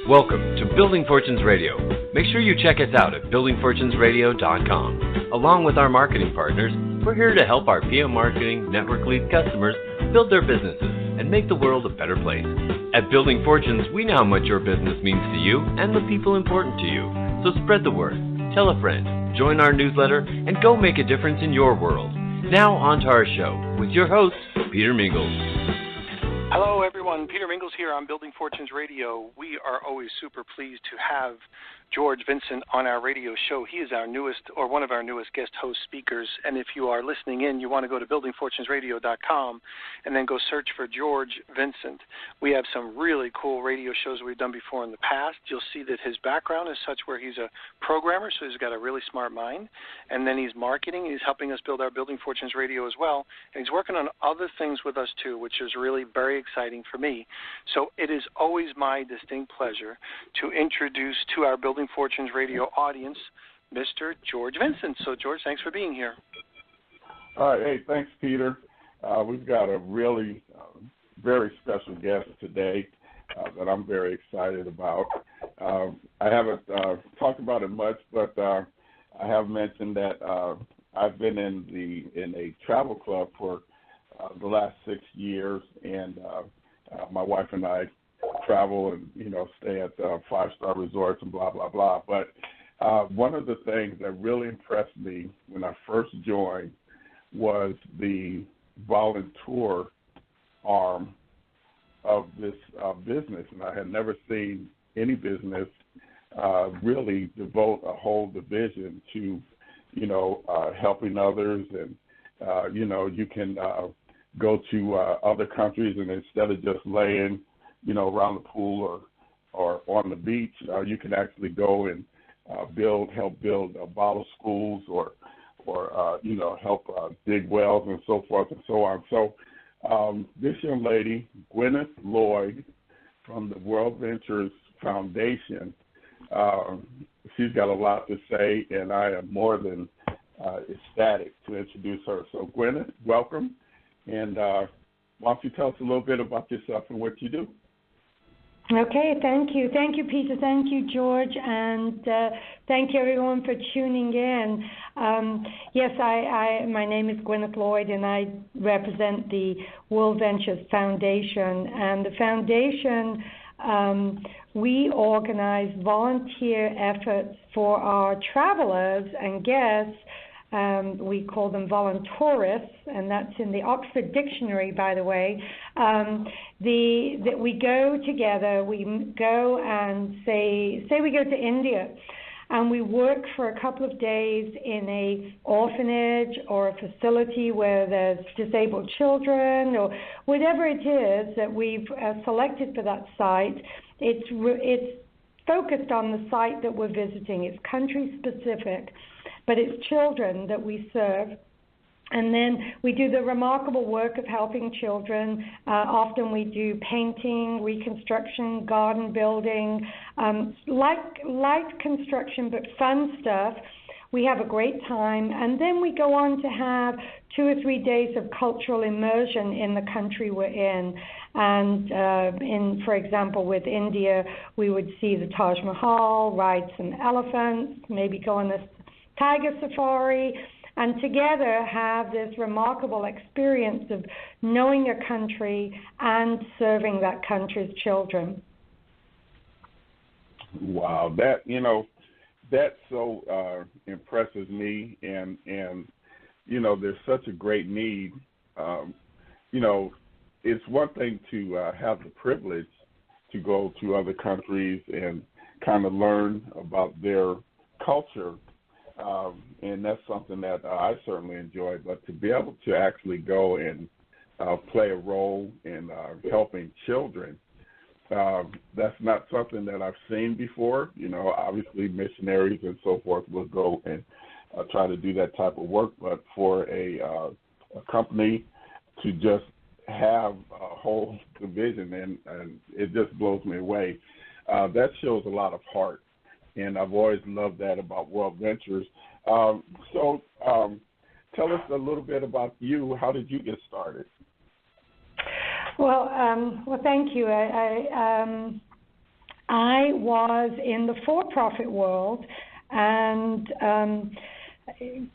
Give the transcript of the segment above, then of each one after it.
Welcome to Building Fortunes Radio. Make sure you check us out at buildingfortunesradio.com. Along with our marketing partners, we're here to help our PM Marketing Network Lead customers build their businesses and make the world a better place. At Building Fortunes, we know how much your business means to you and the people important to you. So spread the word, tell a friend, join our newsletter, and go make a difference in your world. Now on to our show with your host, Peter Mingils. Hello, everyone. Peter Mingils here on Building Fortunes Radio. We are always super pleased to have George Vincent on our radio show. He is our newest, or one of our newest guest host speakers. And if you are listening in, you want to go to buildingfortunesradio.com and then go search for George Vincent. We have some really cool radio shows we've done before in the past. You'll see that his background is such where he's a programmer, so he's got a really smart mind. And then he's marketing. He's helping us build our Building Fortunes Radio as well. And he's working on other things with us, too, which is really very exciting for me. So it is always my distinct pleasure to introduce to our Building Fortunes Radio audience, Mr. George Vincent. So, George, thanks for being here. Hey, thanks, Peter. We've got a really very special guest today that I'm very excited about. I haven't talked about it much, but I have mentioned that I've been in a travel club for the last 6 years, and my wife and I travel and, stay at 5-star resorts and blah, blah, blah. But one of the things that really impressed me when I first joined was the volunteer arm of this business. And I had never seen any business really devote a whole division to, helping others. And, you can go to other countries, and instead of just laying, around the pool or on the beach, you can actually go and help build bottle schools or help dig wells and so forth and so on. So this young lady, Gwyneth Lloyd, from the WorldVentures Foundation, she's got a lot to say, and I am more than ecstatic to introduce her. So, Gwyneth, welcome. And why don't you tell us a little bit about yourself and what you do? Okay, thank you. Thank you, Peter. Thank you, George. And thank you, everyone, for tuning in. Yes, my name is Gwyneth Lloyd, and I represent the WorldVentures Foundation. And the foundation, we organize volunteer efforts for our travelers and guests. We call them voluntourists, and that's in the Oxford Dictionary, by the way. That we go together, we go and say we go to India, and we work for a couple of days in a orphanage or a facility where there's disabled children or whatever it is that we've selected for that site. It's focused on the site that we're visiting. It's country specific, but it's children that we serve. And then we do the remarkable work of helping children. Often we do painting, reconstruction, garden building, light construction, but fun stuff. We have a great time. And then we go on to have 2 or 3 days of cultural immersion in the country we're in. And for example, with India, we would see the Taj Mahal, ride some elephants, maybe go on a tiger safari, and together have this remarkable experience of knowing a country and serving that country's children. Wow, that so impresses me, and there's such a great need. It's one thing to have the privilege to go to other countries and kind of learn about their culture. And that's something that I certainly enjoy. But to be able to actually go and play a role in helping children, that's not something that I've seen before. Obviously missionaries and so forth will go and try to do that type of work. But for a company to just have a whole division, and it just blows me away. That shows a lot of heart. And I've always loved that about WorldVentures. So tell us a little bit about you. How did you get started? Well, thank you. I was in the for-profit world and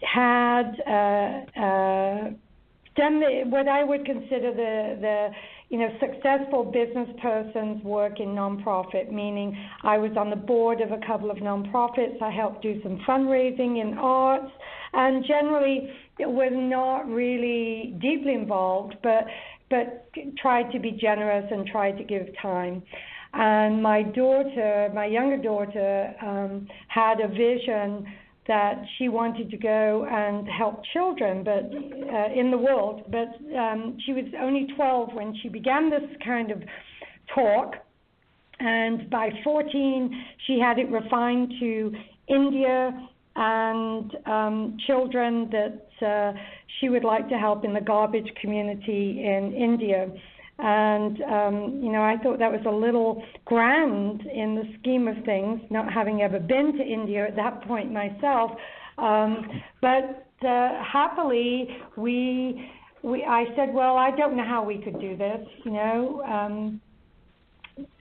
had done what I would consider the successful business person's work in nonprofit, meaning I was on the board of a couple of nonprofits. I helped do some fundraising in arts, and generally was not really deeply involved, but tried to be generous and tried to give time. And my younger daughter, had a vision that she wanted to go and help children, but in the world. But she was only 12 when she began this kind of talk, and by 14 she had it refined to India and children that she would like to help in the garbage community in India. And, I thought that was a little grand in the scheme of things, not having ever been to India at that point myself. But happily, I said, well, I don't know how we could do this,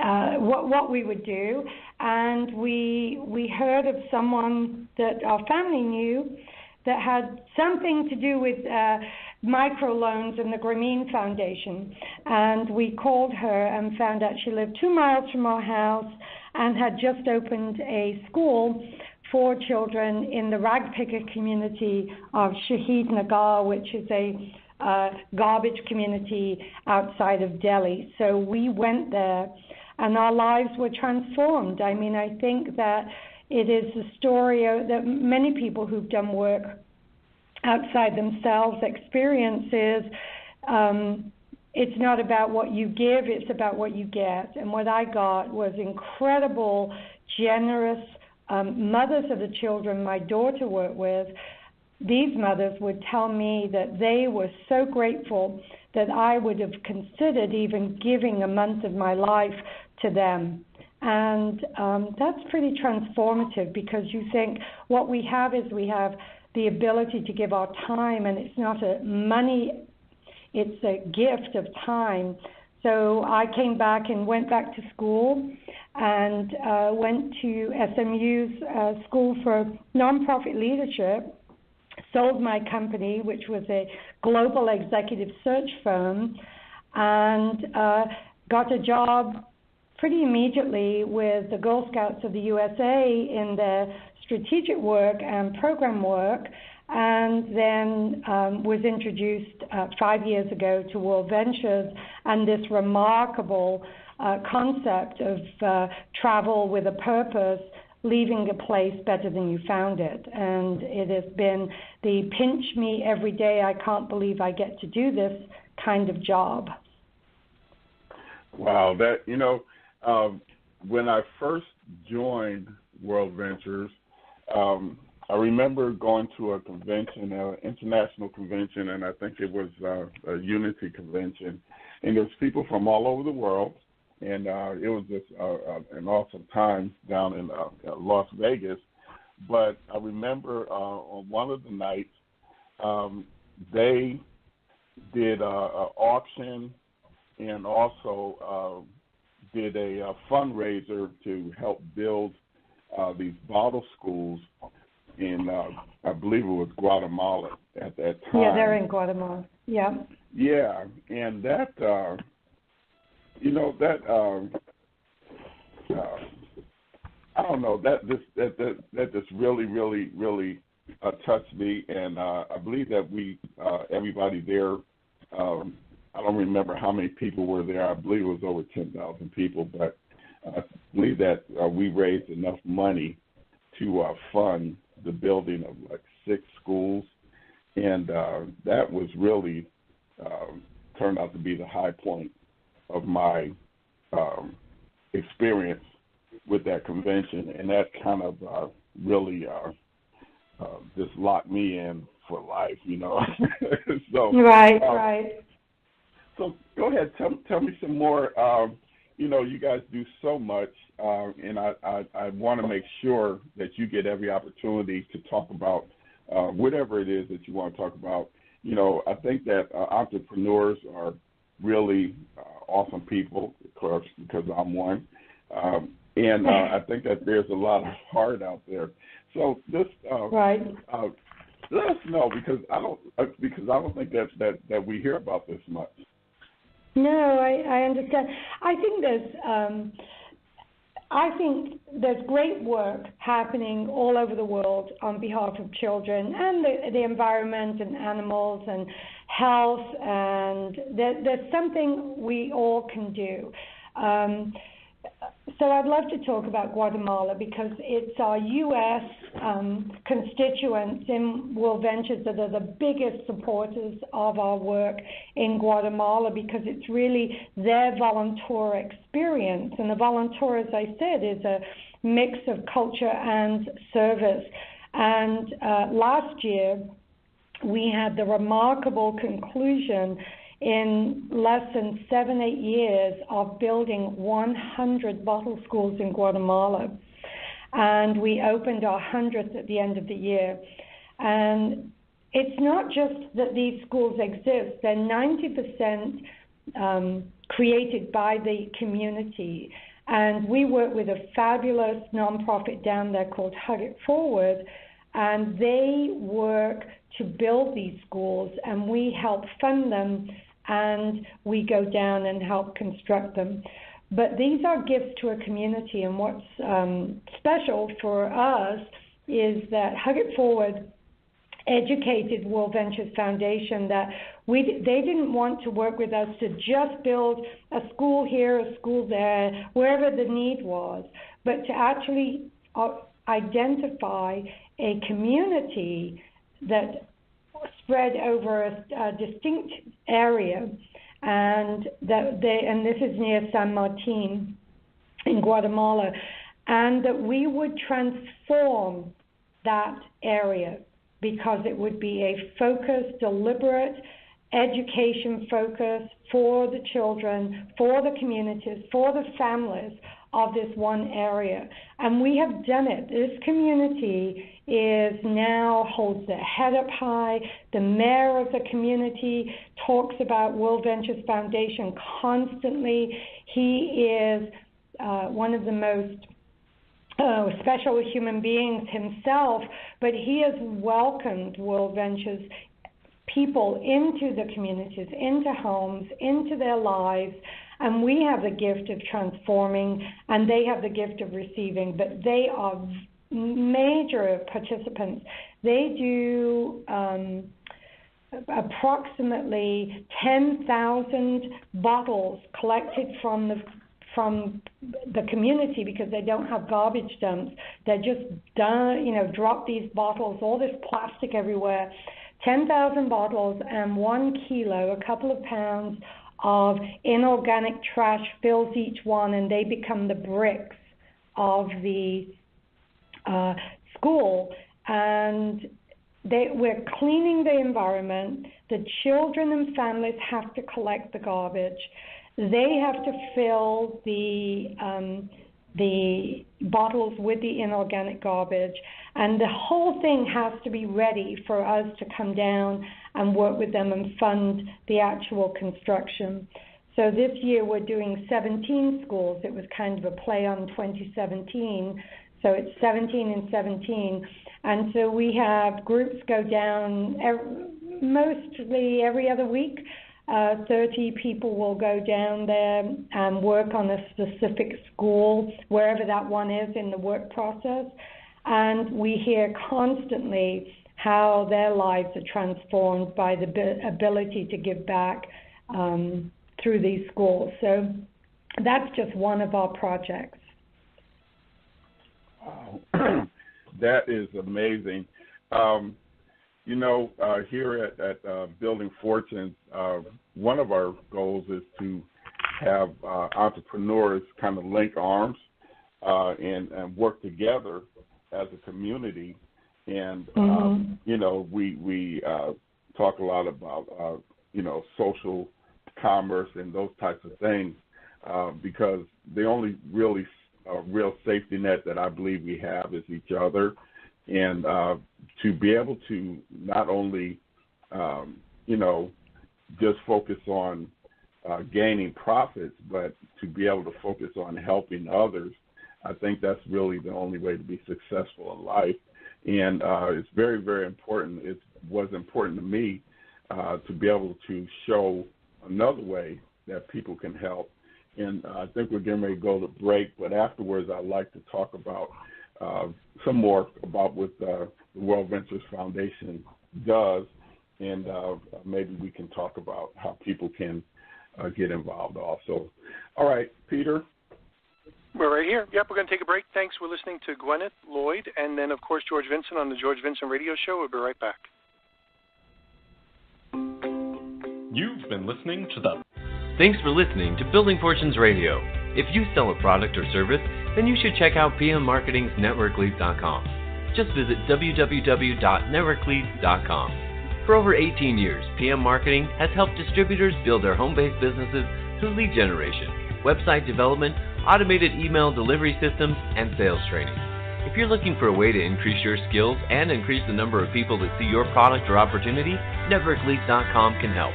what we would do. And we heard of someone that our family knew that had something to do with microloans and the Grameen Foundation. And we called her and found out she lived 2 miles from our house and had just opened a school for children in the rag picker community of Shahid Nagar, which is a garbage community outside of Delhi. So we went there and our lives were transformed. I mean, I think that it is a story that many people who've done work outside themselves experiences. It's not about what you give, it's about what you get. And what I got was incredible, generous mothers of the children my daughter worked with. These mothers would tell me that they were so grateful that I would have considered even giving a month of my life to them. And that's pretty transformative, because you think what we have is we have the ability to give our time, and it's not a money, it's a gift of time. So I came back and went back to school and went to SMU's School for Nonprofit Leadership, sold my company, which was a global executive search firm, and got a job pretty immediately with the Girl Scouts of the USA in their strategic work and program work, and then was introduced 5 years ago to WorldVentures and this remarkable concept of travel with a purpose, leaving a place better than you found it. And it has been the pinch me every day, I can't believe I get to do this kind of job. Wow, when I first joined WorldVentures, I remember going to a convention, an international convention, and I think it was a Unity convention, and there's people from all over the world, and it was just an awesome time down in Las Vegas. But I remember on one of the nights, they did an auction and also did a fundraiser to help build these bottle schools in, I believe it was Guatemala at that time. Yeah, they're in Guatemala. Yeah. Yeah, and that, I don't know, that just really touched me, and I believe that everybody there, I don't remember how many people were there. I believe it was over 10,000 people, but I believe that we raised enough money to fund the building of like 6 schools, and that was really turned out to be the high point of my experience with that convention, and that kind of really just locked me in for life, So Right. So go ahead, tell me some more. You guys do so much, and I want to make sure that you get every opportunity to talk about whatever it is that you want to talk about. I think that entrepreneurs are really awesome people, of course, because I'm one. And I think that there's a lot of heart out there. So this, right. Let us know, because I don't think that we hear about this much. No, I understand. I think there's great work happening all over the world on behalf of children and the environment and animals and health, and there's something we all can do. So I'd love to talk about Guatemala, because it's our U.S. Constituents in WorldVentures that are the biggest supporters of our work in Guatemala, because it's really their volunteer experience. And the volunteer, as I said, is a mix of culture and service. And last year, we had the remarkable conclusion in less than 7-8 years of building 100 bottle schools in Guatemala. And we opened our 100th at the end of the year. And it's not just that these schools exist, they're 90% created by the community. And we work with a fabulous nonprofit down there called Hug It Forward, and they work to build these schools, and we help fund them, and we go down and help construct them. But these are gifts to a community, and what's special for us is that Hug It Forward educated WorldVentures Foundation that they didn't want to work with us to just build a school here, a school there, wherever the need was, but to actually identify a community that spread over a distinct area, and this is near San Martin in Guatemala, and that we would transform that area, because it would be a focused, deliberate education focus for the children, for the communities, for the families of this one area. And we have done it. This community now holds their head up high. The mayor of the community talks about WorldVentures Foundation constantly. He is one of the most special human beings himself, but he has welcomed WorldVentures people into the communities, into homes, into their lives. And we have the gift of transforming, and they have the gift of receiving, but they are major participants. They do approximately 10,000 bottles collected from the community, because they don't have garbage dumps. They just drop these bottles, all this plastic everywhere. 10,000 bottles and 1 kilo, a couple of pounds of inorganic trash fills each one, and they become the bricks of the school. And we're cleaning the environment. The children and families have to collect the garbage. They have to fill the bottles with the inorganic garbage, and the whole thing has to be ready for us to come down and work with them and fund the actual construction. So this year we're doing 17 schools. It was kind of a play on 2017, so it's 17 and 17. And so we have groups go down mostly every other week. 30 people will go down there and work on a specific school, wherever that one is in the work process. And we hear constantly how their lives are transformed by the ability to give back through these schools. So that's just one of our projects. Wow. That is amazing. Here at Building Fortunes, one of our goals is to have entrepreneurs kind of link arms and work together as a community. And, we talk a lot about, social commerce and those types of things, because the only real safety net that I believe we have is each other. And to be able to not only, just focus on gaining profits, but to be able to focus on helping others, I think that's really the only way to be successful in life. And it's very, very important. It was important to me to be able to show another way that people can help. And I think we're getting ready to go to break, but afterwards I'd like to talk about some more about what the WorldVentures Foundation does, and maybe we can talk about how people can get involved also. All right, Peter? We're right here. Yep, we're going to take a break. Thanks. We're listening to Gwyneth Lloyd and then, of course, George Vincent on the George Vincent Radio Show. We'll be right back. You've been listening to the... Thanks for listening to Building Fortunes Radio. If you sell a product or service, then you should check out PM Marketing's NetworkLeads.com. Just visit www.networkleads.com. For over 18 years, PM Marketing has helped distributors build their home-based businesses through lead generation, website development, automated email delivery systems, and sales training. If you're looking for a way to increase your skills and increase the number of people that see your product or opportunity, NetworkLeads.com can help.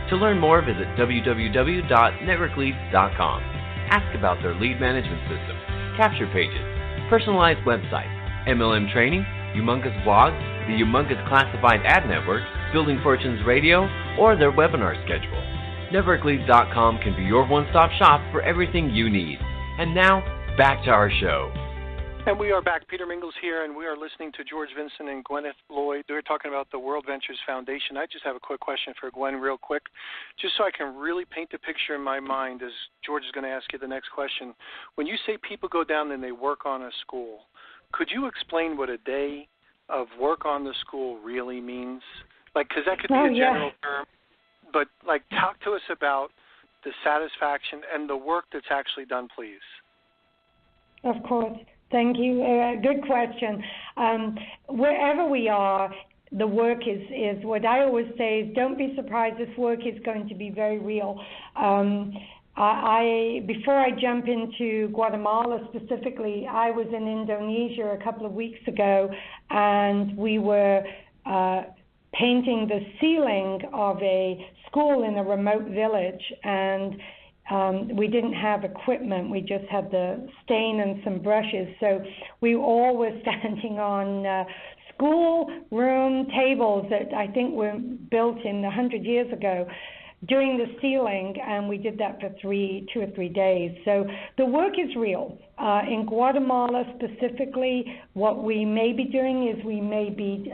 To learn more, visit www.networkleads.com. Ask about their lead management system, capture pages, personalized websites, MLM training, humongous blogs, the humongous classified ad network, Building Fortunes Radio, or their webinar schedule. NetworkLeads.com can be your one-stop shop for everything you need. And now, back to our show. And we are back. Peter Mingils here, and we are listening to George Vincent and Gwyneth Lloyd. They're talking about the WorldVentures Foundation. I just have a quick question for Gwen real quick, just so I can really paint the picture in my mind as George is going to ask you the next question. When you say people go down and they work on a school, could you explain what a day of work on the school really means? Like, because that could be a general term, but, like, talk to us about the satisfaction and the work that's actually done, please. Of course. Thank you. Good question. Wherever we are, the work is what I always say is don't be surprised. This work is going to be very real. Before I jump into Guatemala specifically, I was in Indonesia a couple of weeks ago, and we were painting the ceiling of a school in a remote village, and we didn't have equipment. We just had the stain and some brushes. So we all were standing on schoolroom tables that I think were built in 100 years ago, doing the ceiling, and we did that for 2 or 3 days. So the work is real. In Guatemala specifically, what we may be doing is we may be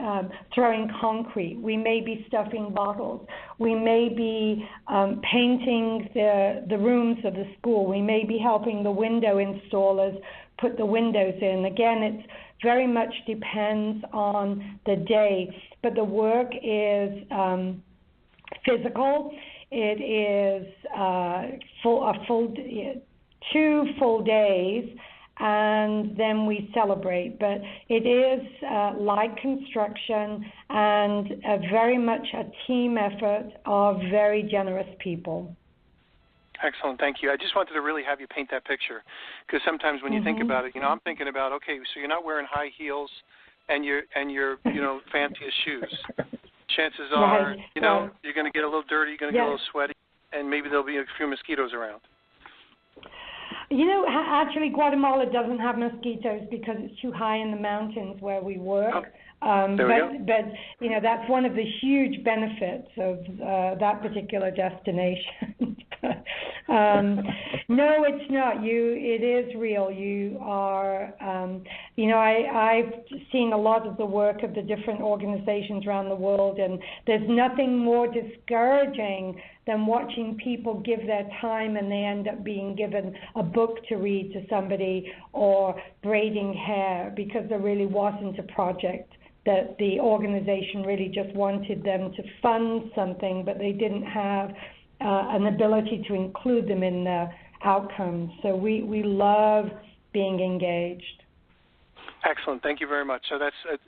throwing concrete. We may be stuffing bottles. We may be painting the rooms of the school. We may be helping the window installers put the windows in. Again, it very much depends on the day, but the work is physical. It is 2 full days, and then we celebrate. But it is like construction and very much a team effort of very generous people. Excellent, thank you. I just wanted to really have you paint that picture, because sometimes when you think about it, I'm thinking about, okay, so you're not wearing high heels and your fanciest shoes. Chances are, you're going to get a little dirty, you're going to get a little sweaty, and maybe there'll be a few mosquitoes around. Actually, Guatemala doesn't have mosquitoes because it's too high in the mountains where we work. But that's one of the huge benefits of that particular destination. No, it's not. It is real. You are, I've seen a lot of the work of the different organizations around the world, and there's nothing more discouraging than watching people give their time and they end up being given a book to read to somebody or braiding hair because there really wasn't a project that the organization really just wanted them to fund something, but they didn't have an ability to include them in the outcomes. So we love being engaged. Excellent. Thank you very much. So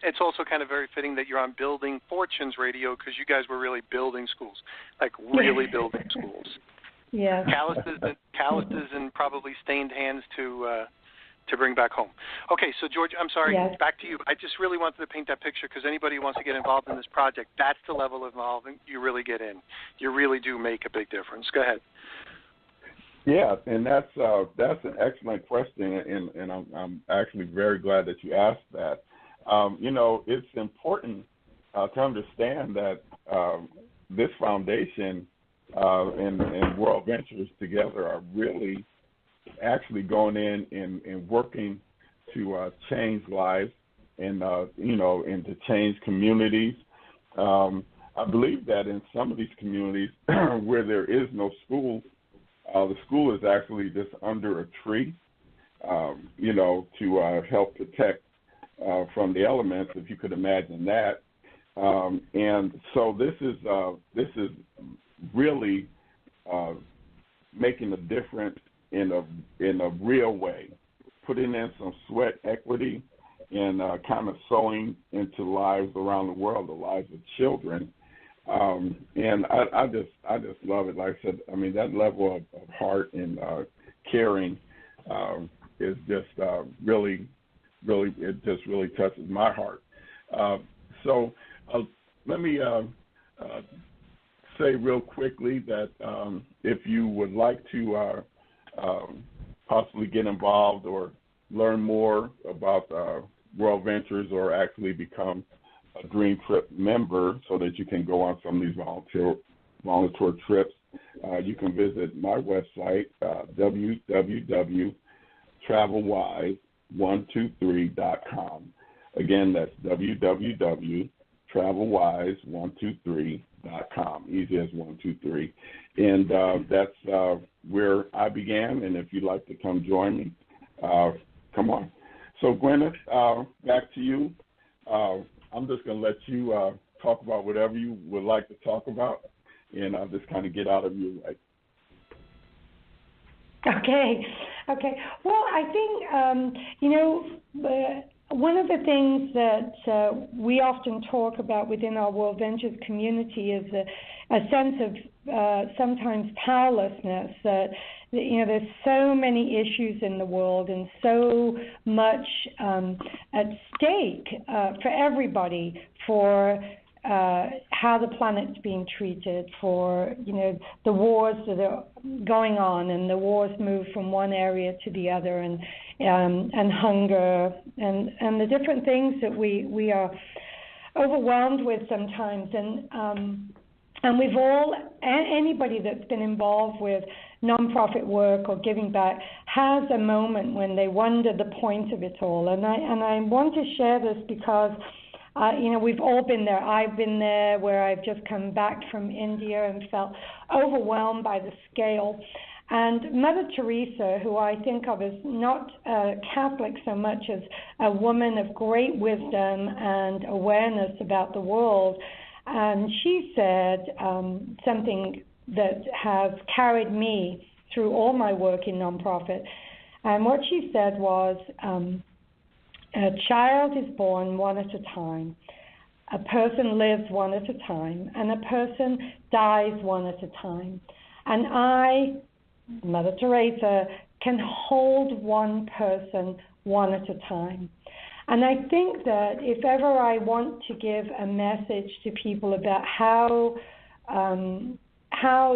it's also kind of very fitting that you're on Building Fortunes Radio, because you guys were really building schools, like really building schools. Yeah. Calluses and probably stained hands to bring back home. Okay, so George, I'm sorry, back to you. I just really wanted to paint that picture, because anybody who wants to get involved in this project, that's the level of involvement you really get in. You really do make a big difference. Go ahead. Yeah, and that's an excellent question, and I'm actually very glad that you asked that. It's important to understand that this foundation and WorldVentures together are really actually going in and working to change lives and and to change communities. I believe that in some of these communities where there is no school, the school is actually just under a tree, to help protect from the elements, if you could imagine that. And so this is really making a difference in a real way, putting in some sweat equity and kind of sowing into lives around the world, the lives of children. And I just love it. Like I said, I mean, that level of heart and caring is just really, it just really touches my heart. So let me say real quickly that if you would like to possibly get involved or learn more about WorldVentures or actually become a Dream Trip member so that you can go on some of these volunteer trips, you can visit my website, www.travelwise123.com. Again, that's www.travelwise123.com, easy as 1, 2, 3. And that's where I began, and if you'd like to come join me, come on. So, Gwyneth, back to you. I'm just going to let you talk about whatever you would like to talk about, and I'll just kind of get out of your way. Okay. Well, I think, one of the things that we often talk about within our WorldVentures community is a sense of sometimes powerlessness. There's so many issues in the world and so much at stake for everybody, for how the planet's being treated, for the wars that are going on, and the wars move from one area to the other, and hunger, and the different things that we are overwhelmed with sometimes, and we've all, anybody that's been involved with nonprofit work or giving back has a moment when they wonder the point of it all, and I want to share this because we've all been there. I've been there, where I've just come back from India and felt overwhelmed by the scale. And Mother Teresa, who I think of as not a Catholic so much as a woman of great wisdom and awareness about the world, she said something that has carried me through all my work in nonprofit. And what she said was, a child is born one at a time, a person lives one at a time, and a person dies one at a time. And I, Mother Teresa, can hold one person one at a time. And I think that if ever I want to give a message to people about how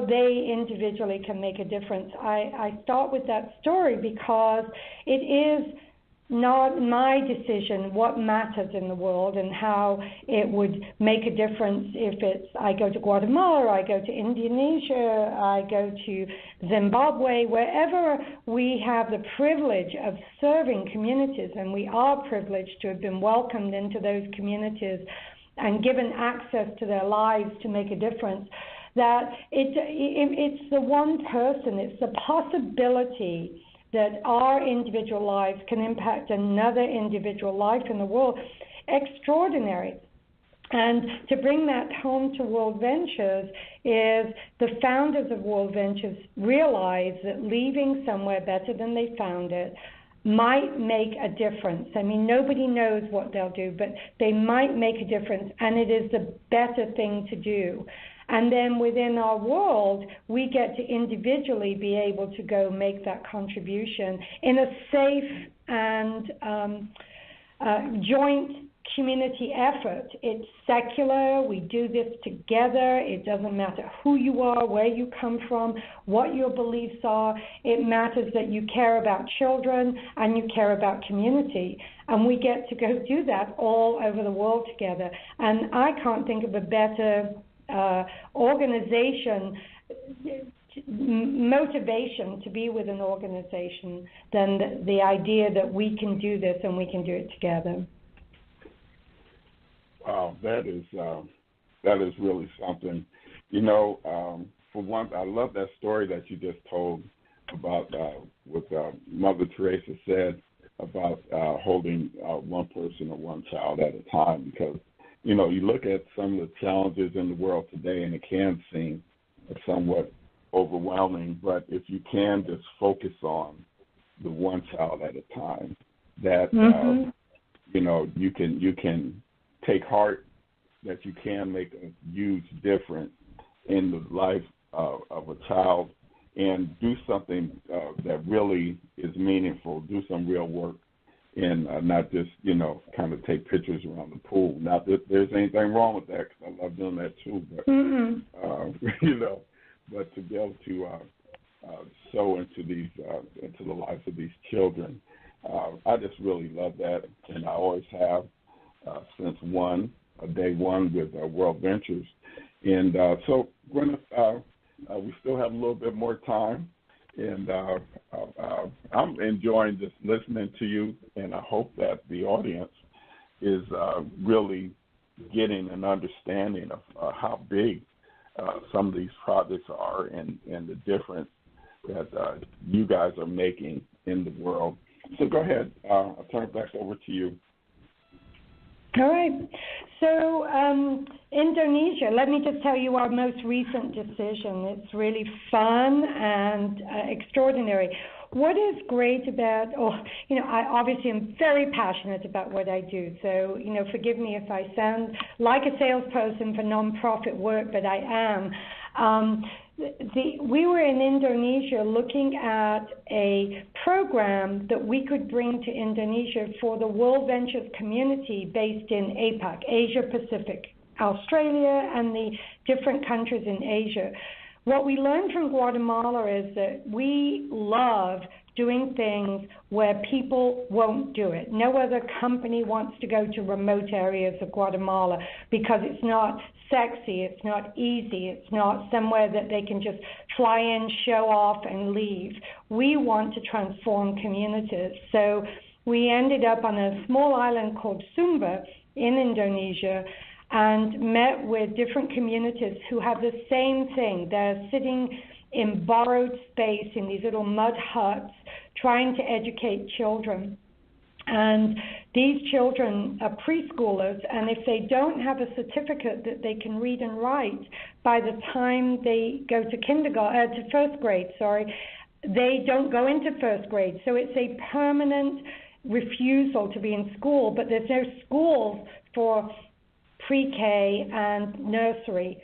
they individually can make a difference, I start with that story, because it is not my decision what matters in the world and how it would make a difference if it's I go to Guatemala, or I go to Indonesia, I go to Zimbabwe, wherever we have the privilege of serving communities, and we are privileged to have been welcomed into those communities and given access to their lives to make a difference, that it's the one person, it's the possibility that our individual lives can impact another individual life in the world, extraordinary. And to bring that home to WorldVentures is the founders of WorldVentures realize that leaving somewhere better than they found it might make a difference. I mean, nobody knows what they'll do, but they might make a difference, and it is the better thing to do. And then within our world, we get to individually be able to go make that contribution in a safe and joint community effort. It's secular. We do this together. It doesn't matter who you are, where you come from, what your beliefs are. It matters that you care about children and you care about community. And we get to go do that all over the world together. And I can't think of a better organization, motivation to be with an organization than the idea that we can do this and we can do it together. Wow, that is really something. You know, for one, I love that story that you just told about what Mother Teresa said about holding one person or one child at a time, because, you know, you look at some of the challenges in the world today and it can seem somewhat overwhelming, but if you can just focus on the one child at a time, that, you know, you can take heart that you can make a huge difference in the life of a child and do something that really is meaningful, do some real work, and not just, you know, kind of take pictures around the pool. Not that there's anything wrong with that, because I love doing that too, but, you know, but to be able to sow into into the lives of these children, I just really love that, and I always have since day one with WorldVentures. And so, Gwyneth, we still have a little bit more time, and I'm enjoying just listening to you, and I hope that the audience is really getting an understanding of how big some of these projects are and the difference that you guys are making in the world. So go ahead. I'll turn it back over to you. All right. So Indonesia, let me just tell you our most recent decision. It's really fun and extraordinary. What is great about, you know, I obviously am very passionate about what I do. So, you know, forgive me if I sound like a salesperson for nonprofit work, but I am. We were in Indonesia looking at a program that we could bring to Indonesia for the WorldVentures community based in APAC, Asia Pacific, Australia, and the different countries in Asia. What we learned from Guatemala is that we love doing things where people won't do it. No other company wants to go to remote areas of Guatemala because it's not sexy, it's not easy, it's not somewhere that they can just fly in, show off, and leave. We want to transform communities. So we ended up on a small island called Sumba in Indonesia and met with different communities who have the same thing. They're sitting in borrowed space in these little mud huts trying to educate children. And these children are preschoolers, and if they don't have a certificate that they can read and write by the time they go to first grade, they don't go into first grade. So it's a permanent refusal to be in school, but there's no schools for pre-K and nursery.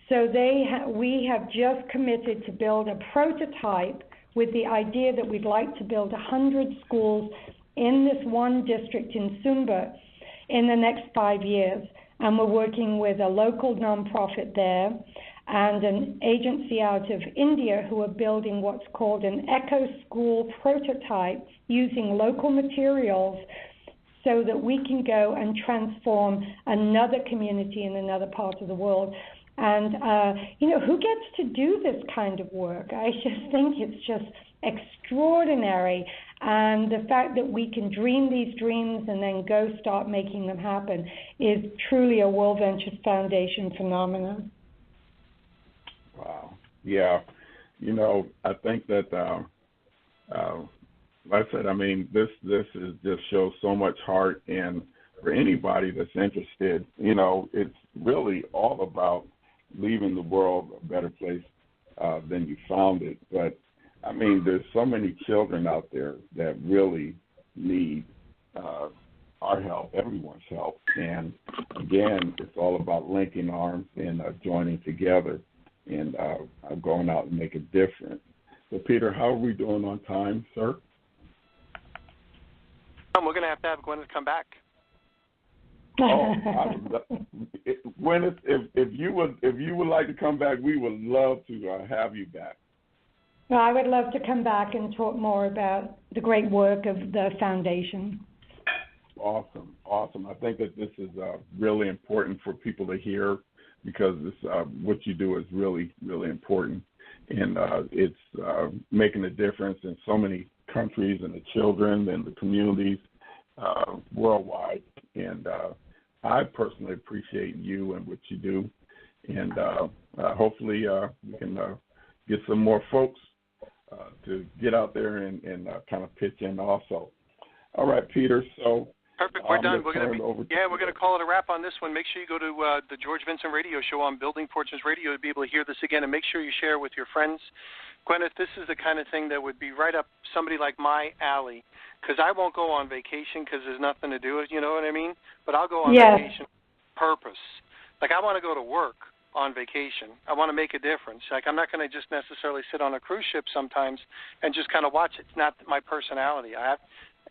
So we have just committed to build a prototype with the idea that we'd like to build 100 schools in this one district in Sumba in the next 5 years. And we're working with a local nonprofit there and an agency out of India who are building what's called an eco school prototype using local materials so that we can go and transform another community in another part of the world. And, you know, who gets to do this kind of work? I just think it's just extraordinary. And the fact that we can dream these dreams and then go start making them happen is truly a WorldVentures Foundation phenomenon. Wow. Yeah. You know, I think that, like I said, I mean, this is just shows so much heart. And for anybody that's interested, you know, it's really all about leaving the world a better place than you found it. But I mean, there's so many children out there that really need our help, everyone's help. And again, it's all about linking arms and joining together and going out and make a difference. So, Peter, how are we doing on time, sir? We're going to have Gwyneth come back. Gwyneth, if you would like to come back, we would love to have you back. Well, I would love to come back and talk more about the great work of the foundation. Awesome. I think that this is really important for people to hear, because this, what you do is really, really important, and it's making a difference in so many countries and the children and the communities worldwide. And I personally appreciate you and what you do, and hopefully we can get some more folks to get out there and kind of pitch in also. All right, Peter, so perfect. We're done. We're going to call it a wrap on this one. Make sure you go to the George Vincent Radio Show on Building Fortunes Radio to be able to hear this again, and make sure you share with your friends. Gwyneth, this is the kind of thing that would be right up somebody like my alley, because I won't go on vacation because there's nothing to do, you know what I mean? But I'll go on vacation purpose. Like, I want to go to work on vacation. I want to make a difference. Like, I'm not going to just necessarily sit on a cruise ship sometimes and just kind of watch it. It's not my personality.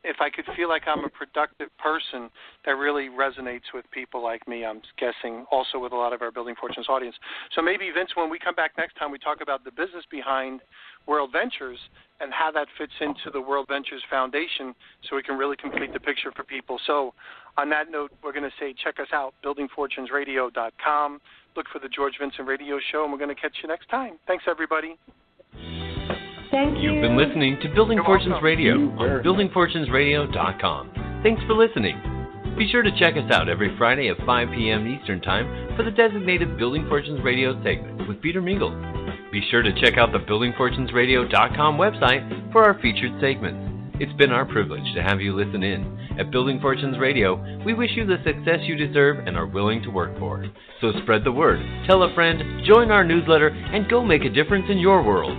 If I could feel like I'm a productive person, that really resonates with people like me, I'm guessing, also with a lot of our Building Fortunes audience. So maybe, Vince, when we come back next time, we talk about the business behind WorldVentures and how that fits into the WorldVentures Foundation, so we can really complete the picture for people. So on that note, we're going to say check us out, buildingfortunesradio.com. Look for the George Vincent Radio Show, and we're going to catch you next time. Thanks, everybody. Thank you. You've been listening to Building Fortunes Radio on buildingfortunesradio.com. Thanks for listening. Be sure to check us out every Friday at 5 p.m. Eastern Time for the designated Building Fortunes Radio segment with Peter Mingils. Be sure to check out the buildingfortunesradio.com website for our featured segments. It's been our privilege to have you listen in. At Building Fortunes Radio, we wish you the success you deserve and are willing to work for. So spread the word, tell a friend, join our newsletter, and go make a difference in your world.